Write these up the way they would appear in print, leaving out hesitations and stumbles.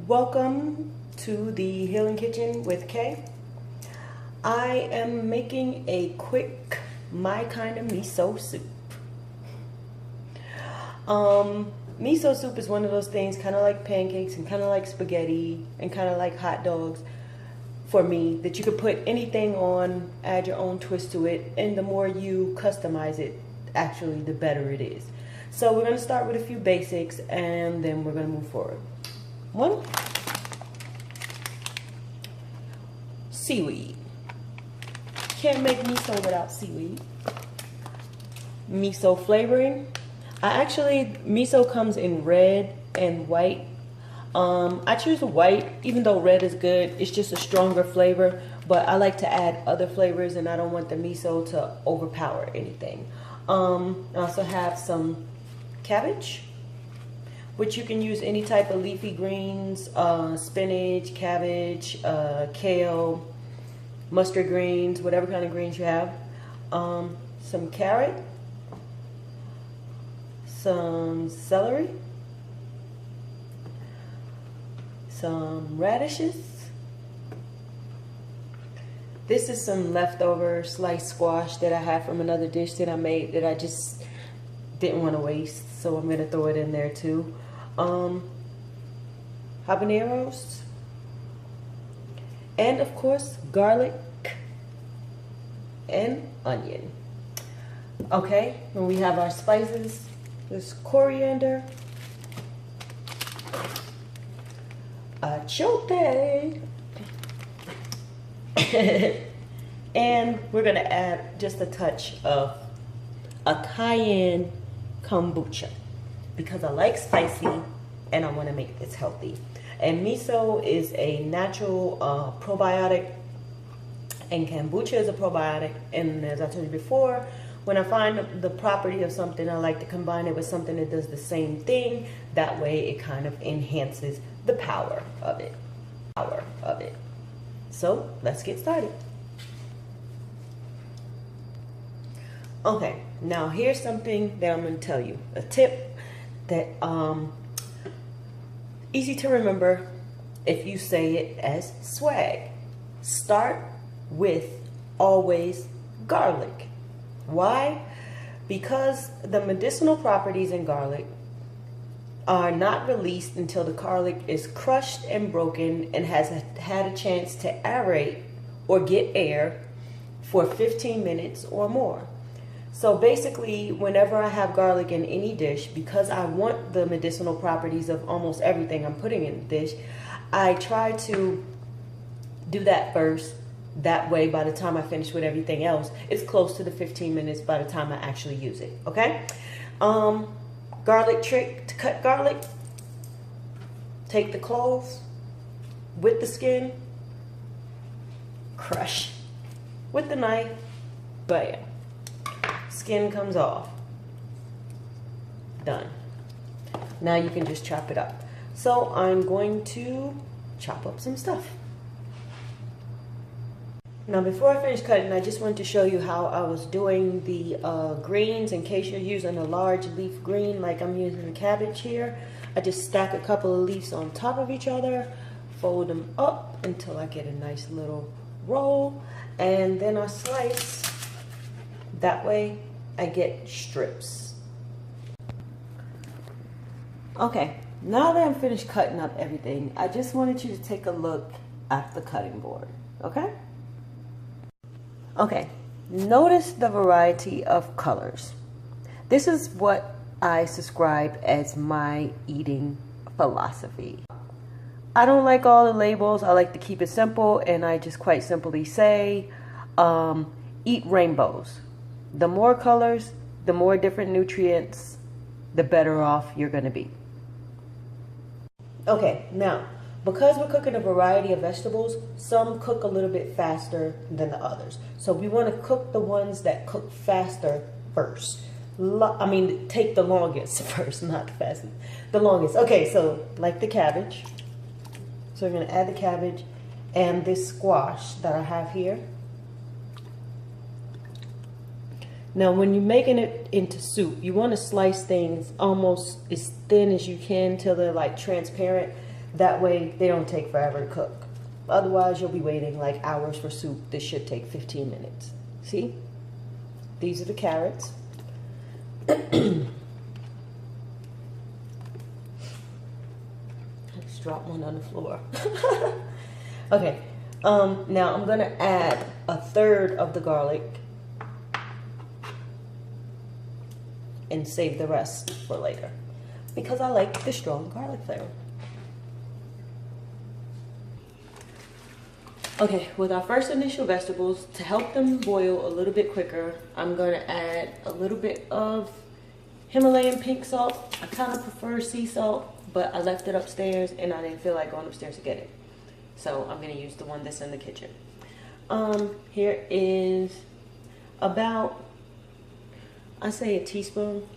Welcome to the Healing Kitchen with Kay. I am making a quick my kind of miso soup. Miso soup is one of those things, kind of like pancakes and kind of like spaghetti and kind of like hot dogs for me, that you could put anything on, add your own twist to it, and the more you customize it, actually the better it is. So we're going to start with a few basics and then we're going to move forward. 1, seaweed. Can't make miso without seaweed. Miso flavoring. Miso comes in red and white. I choose white, even though red is good. It's just a stronger flavor, but I like to add other flavors and I don't want the miso to overpower anything. I also have some cabbage, which you can use any type of leafy greens, spinach, cabbage, kale, mustard greens, whatever kind of greens you have. Some carrot, some celery, some radishes. This is some leftover sliced squash that I have from another dish that I made that I just didn't want to waste, so I'm going to throw it in there too. Habaneros, and of course garlic and onion. Okay, when we have our spices, there's coriander, achote, and we're gonna add just a touch of a cayenne kombucha because I like spicy and I want to make this healthy. And miso is a natural probiotic, and kombucha is a probiotic. And as I told you before, when I find the property of something, I like to combine it with something that does the same thing. That way it kind of enhances the power of it. So let's get started. Okay, now here's something that I'm going to tell you. A tip that easy to remember if you say it as swag. Start with always garlic. Why? Because the medicinal properties in garlic are not released until the garlic is crushed and broken and has had a chance to aerate or get air for 15 minutes or more. So basically, whenever I have garlic in any dish, because I want the medicinal properties of almost everything I'm putting in the dish, I try to do that first. That way, by the time I finish with everything else, it's close to the 15 minutes by the time I actually use it, okay? Garlic trick to cut garlic. Take the cloves with the skin, crush with the knife, bam. Skin comes off. Done. Now you can just chop it up. So I'm going to chop up some stuff. Now before I finish cutting, I just wanted to show you how I was doing the greens. In case you're using a large leaf green like I'm using the cabbage here, I just stack a couple of leaves on top of each other, fold them up until I get a nice little roll, and then I slice. That way I get strips. Okay, now that I'm finished cutting up everything, I just wanted you to take a look at the cutting board, okay? Okay, notice the variety of colors. This is what I subscribe as my eating philosophy. I don't like all the labels. I like to keep it simple, and I just quite simply say, eat rainbows. The more colors, the more different nutrients, the better off you're going to be. Okay, now, because we're cooking a variety of vegetables, some cook a little bit faster than the others. So we want to cook the ones that cook faster first. Take the longest first, not the fastest. The longest. Okay, so like the cabbage. So we're going to add the cabbage and this squash that I have here. Now, when you're making it into soup, you want to slice things almost as thin as you can till they're like transparent. That way they don't take forever to cook. Otherwise you'll be waiting like hours for soup. This should take 15 minutes. See? These are the carrots. I just dropped one on the floor. Okay. Now I'm gonna add a third of the garlic and save the rest for later because I like the strong garlic flavor. Okay, with our first initial vegetables, to help them boil a little bit quicker, I'm gonna add a little bit of Himalayan pink salt. I kind of prefer sea salt, but I left it upstairs and I didn't feel like going upstairs to get it. So I'm gonna use the one that's in the kitchen. Here is about, I say a teaspoon,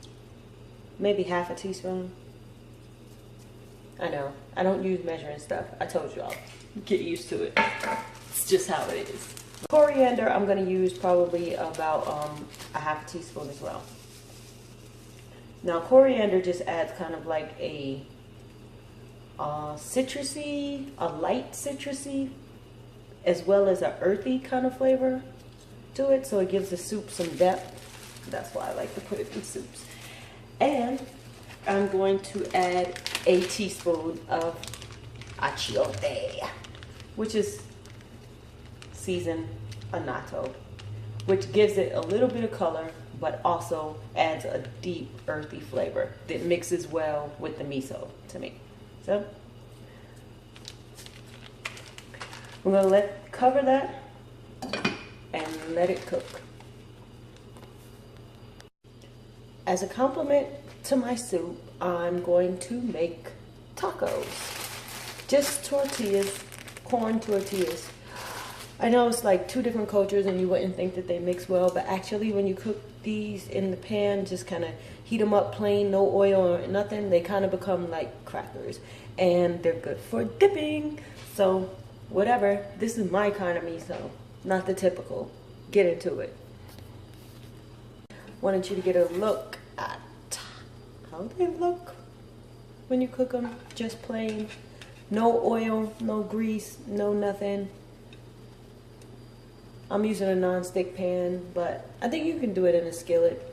maybe half a teaspoon. I know, I don't use measuring stuff. I told y'all, get used to it. It's just how it is. Coriander, I'm gonna use probably about a half a teaspoon as well. Now coriander just adds kind of like a citrusy, a light citrusy, as well as an earthy kind of flavor to it. So it gives the soup some depth. That's why I like to put it in soups. And I'm going to add a teaspoon of achiote, which is seasoned annatto, which gives it a little bit of color, but also adds a deep earthy flavor that mixes well with the miso to me. So we're gonna cover that and let it cook. As a compliment to my soup, I'm going to make tacos. Just tortillas, corn tortillas. I know it's like two different cultures and you wouldn't think that they mix well, but actually when you cook these in the pan, just kind of heat them up plain, no oil or nothing, they kind of become like crackers and they're good for dipping. So whatever, this is my kind of miso, not the typical. Get into it. Wanted you to get a look at how they look when you cook them, just plain. No oil, no grease, no nothing. I'm using a non-stick pan, but I think you can do it in a skillet.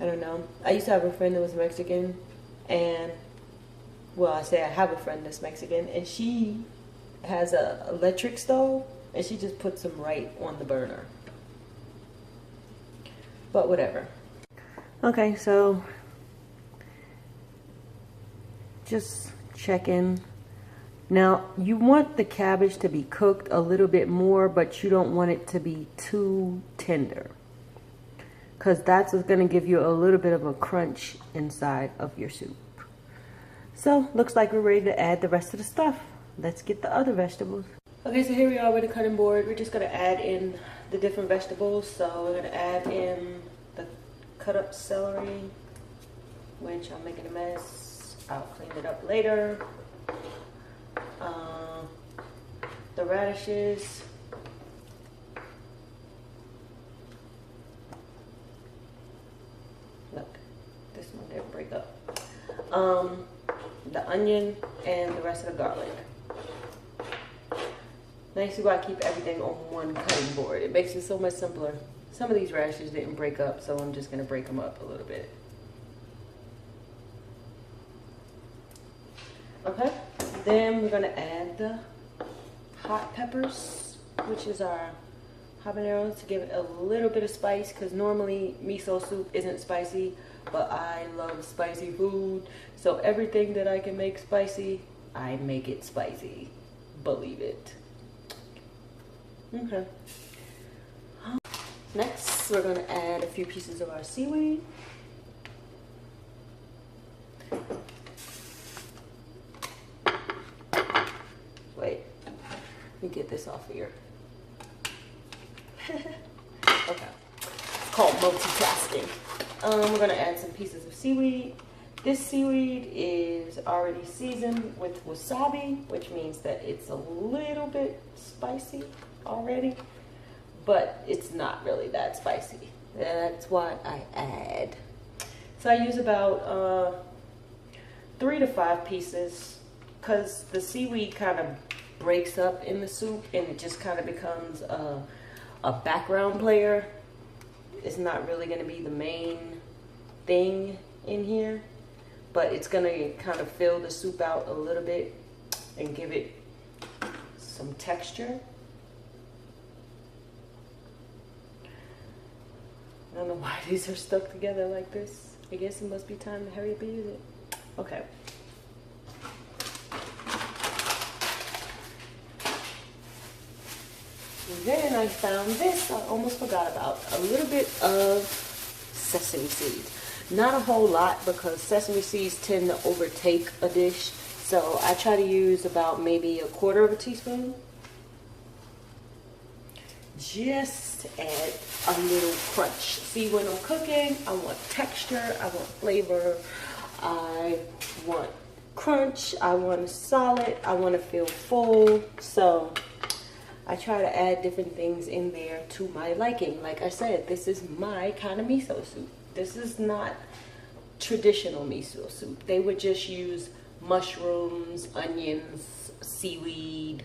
I don't know. I used to have a friend that was Mexican, and well, I say I have a friend that's Mexican, and she has a electric stove, and she just puts them right on the burner. But whatever. Okay, so just checking. Now, you want the cabbage to be cooked a little bit more, but you don't want it to be too tender, because that's what's going to give you a little bit of a crunch inside of your soup. So, looks like we're ready to add the rest of the stuff. Let's get the other vegetables. Okay, so here we are with the cutting board. We're just going to add in the different vegetables. So, we're going to add in the cut up celery, which I'm making a mess. I'll clean it up later. The radishes, look, this one didn't break up. The onion and the rest of the garlic. Now you see why I keep everything on one cutting board. It makes it so much simpler. Some of these radishes didn't break up, so I'm just gonna break them up a little bit. Okay, then we're gonna add the hot peppers, which is our habaneros, to give it a little bit of spice, because normally miso soup isn't spicy, but I love spicy food, so everything that I can make spicy, I make it spicy. Believe it. Okay. Next, we're gonna add a few pieces of our seaweed. Wait, let me get this off here. Okay, it's called multitasking. We're gonna add some pieces of seaweed. This seaweed is already seasoned with wasabi, which means that it's a little bit spicy already, but it's not really that spicy. That's why I add. So I use about 3 to 5 pieces, because the seaweed kind of breaks up in the soup and it just kind of becomes a background player. It's not really going to be the main thing in here, but it's going to kind of fill the soup out a little bit and give it some texture. I don't know why these are stuck together like this. I guess it must be time to hurry up and use it. Okay. And then I found this, I almost forgot about, a little bit of sesame seeds. Not a whole lot, because sesame seeds tend to overtake a dish. So I try to use about maybe 1/4 teaspoon. Just add a little crunch. See, when I'm cooking, I want texture, I want flavor, I want crunch, I want it solid, I want to feel full. So I try to add different things in there to my liking. Like I said, this is my kind of miso soup. This is not traditional miso soup. They would just use mushrooms, onions, seaweed,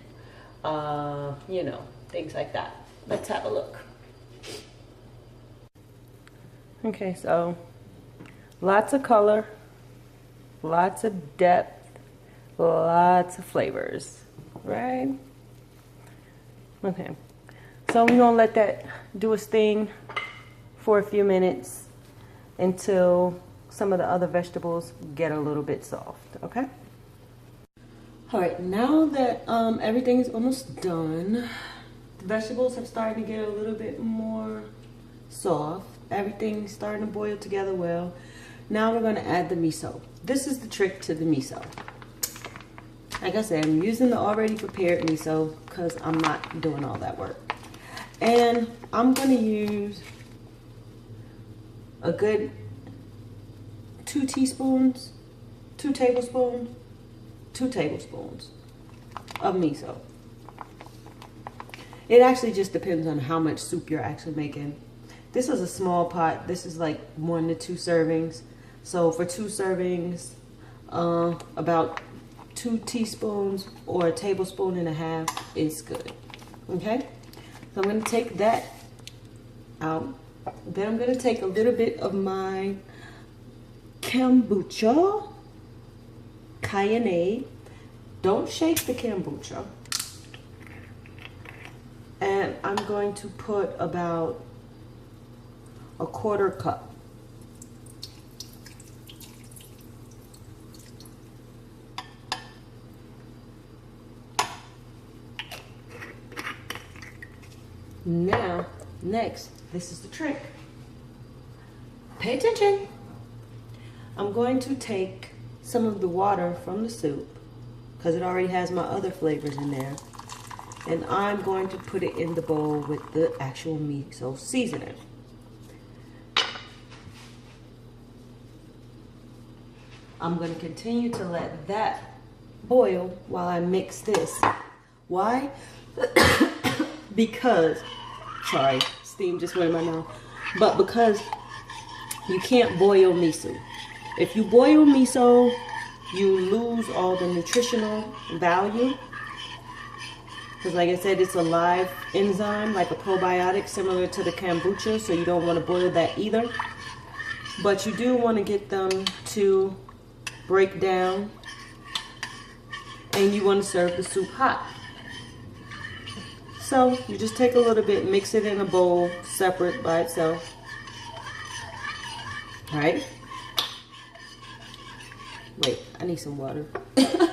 you know, things like that. Let's have a look. Okay, so lots of color, lots of depth, lots of flavors, right? Okay, so we're gonna let that do its thing for a few minutes until some of the other vegetables get a little bit soft, okay? All right, now that everything is almost done, the vegetables have started to get a little bit more soft. Everything's starting to boil together well. Now we're gonna add the miso. This is the trick to the miso. Like I said, I'm using the already prepared miso because I'm not doing all that work. And I'm gonna use a good 2 tablespoons of miso. It actually just depends on how much soup you're actually making. This is a small pot. This is like 1 to 2 servings. So for 2 servings, about 2 teaspoons or 1.5 tablespoons is good. Okay? So I'm going to take that out. Then I'm going to take a little bit of my kombucha, cayenne. Don't shake the kombucha. And I'm going to put about 1/4 cup. Now, next, this is the trick. Pay attention. I'm going to take some of the water from the soup, because it already has my other flavors in there, and I'm going to put it in the bowl with the actual miso seasoning. I'm going to continue to let that boil while I mix this. Why? Because, sorry, steam just went in my mouth. But because you can't boil miso. If you boil miso, you lose all the nutritional value. Because like I said, it's a live enzyme, like a probiotic, similar to the kombucha, so you don't want to boil that either. But you do want to get them to break down, and you want to serve the soup hot. So you just take a little bit, mix it in a bowl, separate by itself. All right. Wait, I need some water. I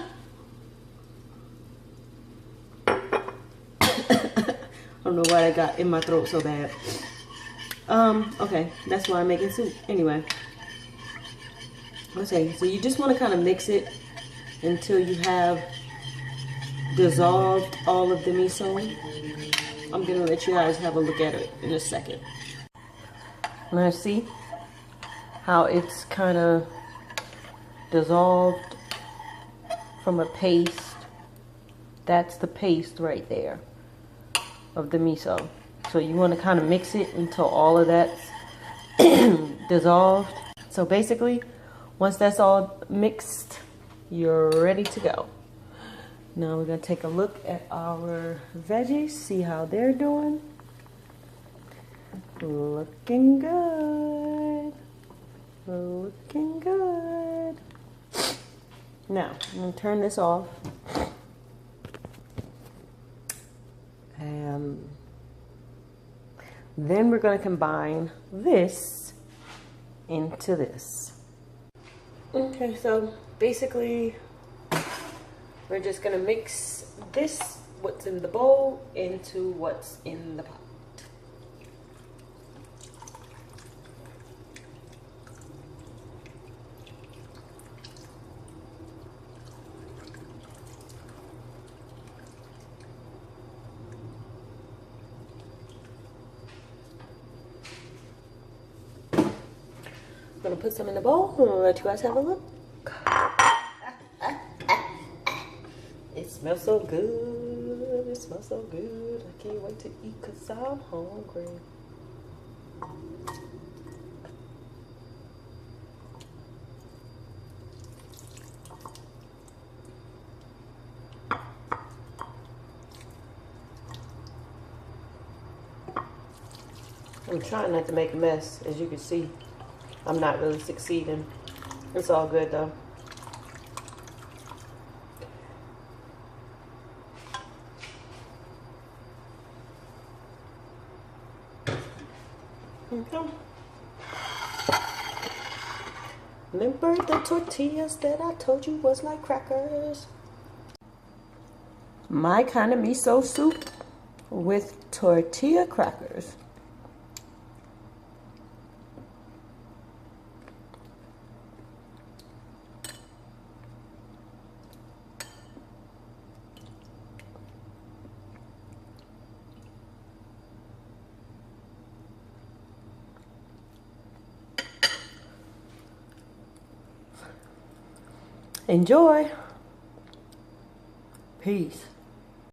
don't know why I got in my throat so bad. Okay, that's why I'm making soup. Anyway. Okay, so you just want to kind of mix it until you have dissolved all of the miso. I'm going to let you guys have a look at it in a second. Now see how it's kind of dissolved from a paste. That's the paste right there of the miso. So you want to kind of mix it until all of that's dissolved. So basically, once that's all mixed you're ready to go. Now we're gonna take a look at our veggies, see how they're doing. Looking good. Looking good. Now, I'm gonna turn this off. And then we're gonna combine this into this. Okay, so basically we're just gonna mix this, what's in the bowl, into what's in the pot. I'm gonna put some in the bowl and let you guys have a look. It smells so good. It smells so good. I can't wait to eat because I'm hungry. I'm trying not to make a mess. As you can see, I'm not really succeeding. It's all good though. Okay. Remember the tortillas that I told you was like crackers? My kind of miso soup with tortilla crackers. Enjoy. Peace.